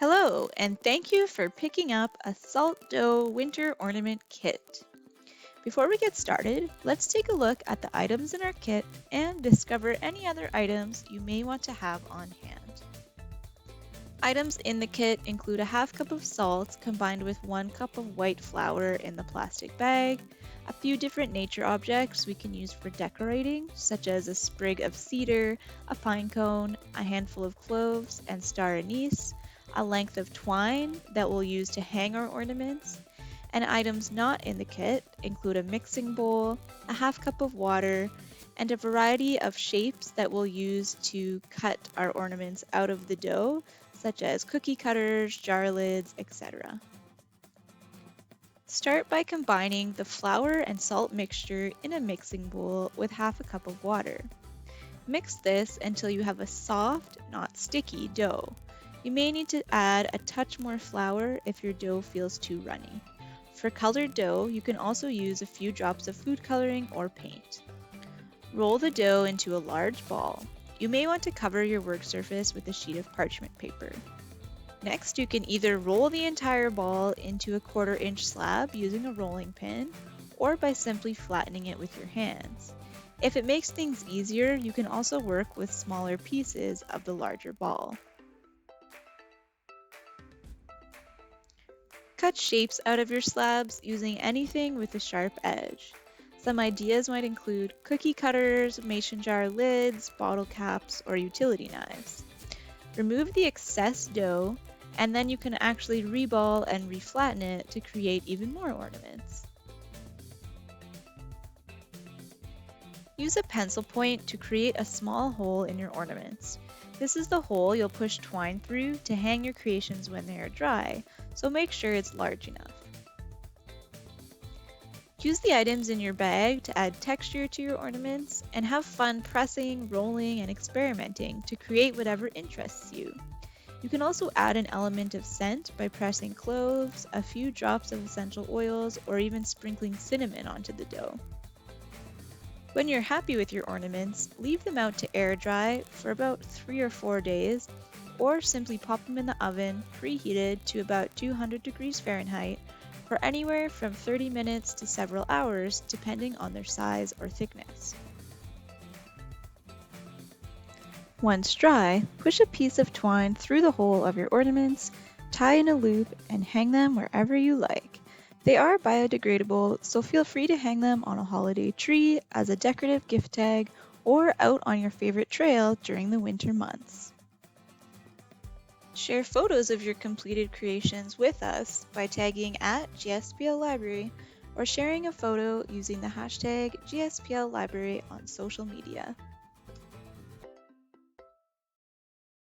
Hello, and thank you for picking up a salt dough winter ornament kit. Before we get started, let's take a look at the items in our kit and discover any other items you may want to have on hand. Items in the kit include a half cup of salt combined with 1 cup of white flour in the plastic bag, a few different nature objects we can use for decorating, such as a sprig of cedar, a pine cone, a handful of cloves and star anise, a length of twine that we'll use to hang our ornaments, and items not in the kit include a mixing bowl, a half cup of water, and a variety of shapes that we'll use to cut our ornaments out of the dough, such as cookie cutters, jar lids, etc. Start by combining the flour and salt mixture in a mixing bowl with half a cup of water. Mix this until you have a soft, not sticky dough. You may need to add a touch more flour if your dough feels too runny. For colored dough, you can also use a few drops of food coloring or paint. Roll the dough into a large ball. You may want to cover your work surface with a sheet of parchment paper. Next, you can either roll the entire ball into a 1/4 inch slab using a rolling pin, or by simply flattening it with your hands. If it makes things easier, you can also work with smaller pieces of the larger ball. Cut shapes out of your slabs using anything with a sharp edge. Some ideas might include cookie cutters, mason jar lids, bottle caps, or utility knives. Remove the excess dough, and then you can actually reball and reflatten it to create even more ornaments. Use a pencil point to create a small hole in your ornaments. This is the hole you'll push twine through to hang your creations when they are dry, so make sure it's large enough. Use the items in your bag to add texture to your ornaments, and have fun pressing, rolling, and experimenting to create whatever interests you. You can also add an element of scent by pressing cloves, a few drops of essential oils, or even sprinkling cinnamon onto the dough. When you're happy with your ornaments, leave them out to air dry for about 3 or 4 days, or simply pop them in the oven, preheated to about 200 degrees Fahrenheit, for anywhere from 30 minutes to several hours, depending on their size or thickness. Once dry, push a piece of twine through the hole of your ornaments, tie in a loop, and hang them wherever you like. They are biodegradable, so feel free to hang them on a holiday tree, as a decorative gift tag, or out on your favorite trail during the winter months. Share photos of your completed creations with us by tagging at GSPL Library or sharing a photo using the hashtag GSPL Library on social media.